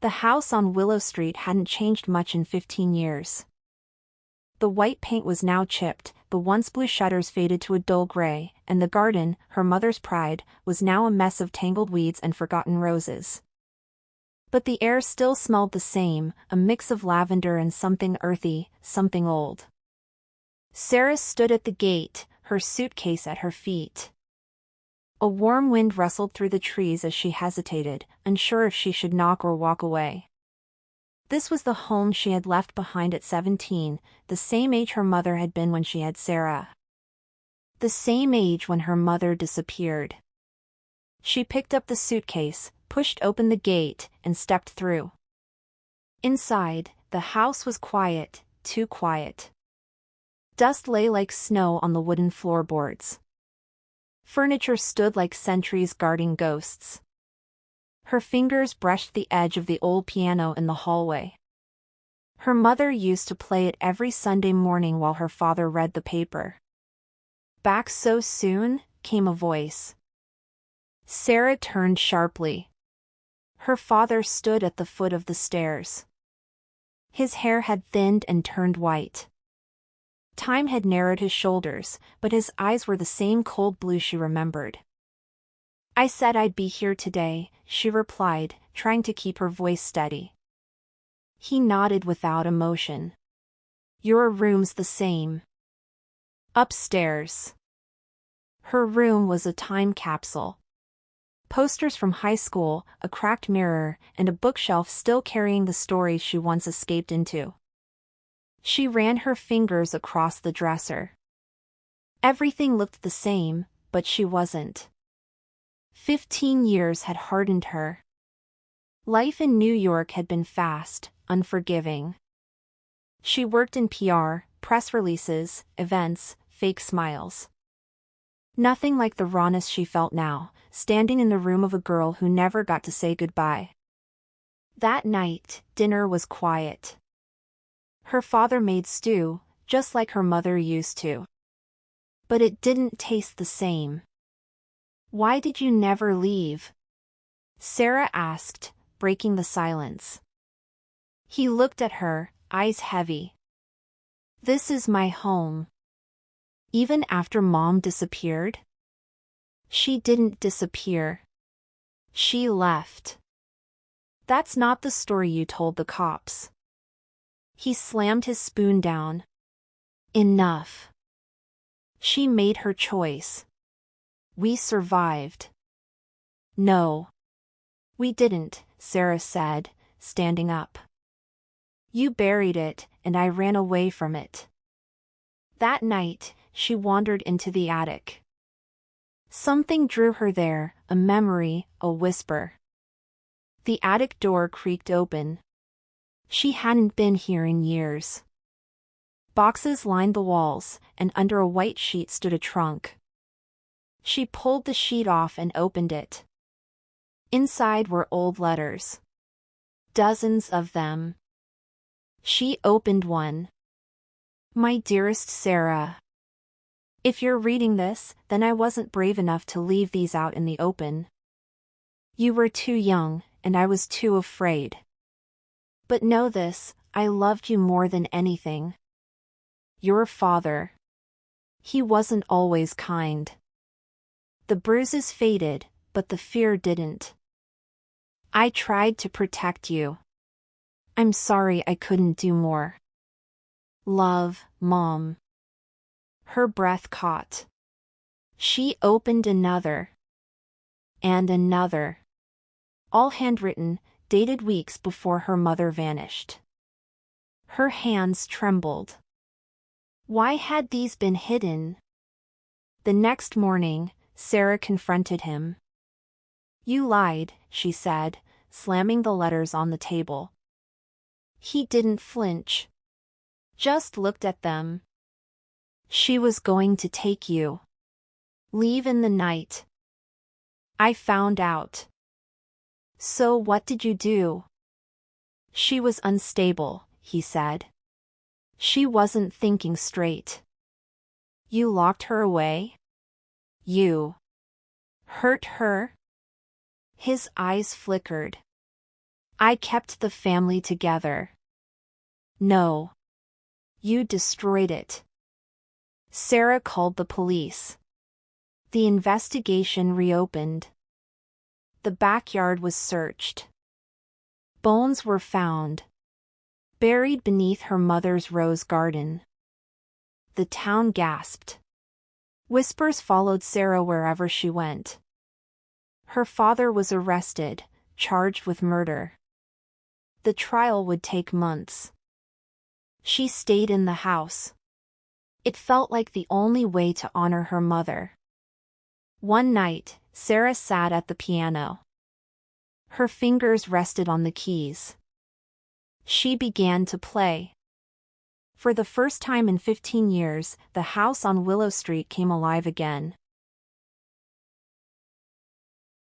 The house on Willow Street hadn't changed much in 15 years. The white paint was now chipped, the once blue shutters faded to a dull gray, and the garden, her mother's pride, was now a mess of tangled weeds and forgotten roses. But the air still smelled the same, a mix of lavender and something earthy, something old. Sarah stood at the gate, her suitcase at her feet. A warm wind rustled through the trees as she hesitated, unsure if she should knock or walk away. This was the home she had left behind at 17, the same age her mother had been when she had Sarah. The same age when her mother disappeared. She picked up the suitcase, pushed open the gate, and stepped through. Inside, the house was quiet, too quiet. Dust lay like snow on the wooden floorboards. Furniture stood like sentries guarding ghosts. Her fingers brushed the edge of the old piano in the hallway. Her mother used to play it every Sunday morning while her father read the paper. "Back so soon?" came a voice. Sarah turned sharply. Her father stood at the foot of the stairs. His hair had thinned and turned white. Time had narrowed his shoulders, but his eyes were the same cold blue she remembered. "I said I'd be here today," she replied, trying to keep her voice steady. He nodded without emotion. "Your room's the same." Upstairs. Her room was a time capsule. Posters from high school, a cracked mirror, and a bookshelf still carrying the stories she once escaped into. She ran her fingers across the dresser. Everything looked the same, but she wasn't. 15 years had hardened her. Life in New York had been fast, unforgiving. She worked in PR, press releases, events, fake smiles. Nothing like the rawness she felt now, standing in the room of a girl who never got to say goodbye. That night, dinner was quiet. Her father made stew, just like her mother used to. But it didn't taste the same. "Why did you never leave?" Sarah asked, breaking the silence. He looked at her, eyes heavy. "This is my home." "Even after Mom disappeared?" "She didn't disappear. She left." "That's not the story you told the cops." He slammed his spoon down. "Enough. She made her choice. We survived." "No. We didn't," Sarah said, standing up. "You buried it, and I ran away from it." That night, she wandered into the attic. Something drew her there, a memory, a whisper. The attic door creaked open. She hadn't been here in years. Boxes lined the walls, and under a white sheet stood a trunk. She pulled the sheet off and opened it. Inside were old letters. Dozens of them. She opened one. "My dearest Sarah. If you're reading this, then I wasn't brave enough to leave these out in the open. You were too young, and I was too afraid. But know this, I loved you more than anything. Your father. He wasn't always kind. The bruises faded, but the fear didn't. I tried to protect you. I'm sorry I couldn't do more. Love, Mom." Her breath caught. She opened another. And another. All handwritten, dated weeks before her mother vanished. Her hands trembled. Why had these been hidden? The next morning, Sarah confronted him. "You lied," she said, slamming the letters on the table. He didn't flinch. Just looked at them. "She was going to take you. Leave in the night. I found out." "So what did you do?" "She was unstable," he said. "She wasn't thinking straight." "You locked her away? You hurt her?" His eyes flickered. I kept the family together. No. You destroyed it. Sarah called the police. The investigation reopened. The backyard was searched. Bones were found, buried beneath her mother's rose garden. The town gasped. Whispers followed Sarah wherever she went. Her father was arrested, charged with murder. The trial would take months. She stayed in the house. It felt like the only way to honor her mother. One night, Sarah sat at the piano. Her fingers rested on the keys. She began to play. For the first time in 15 years, the house on Willow Street came alive again.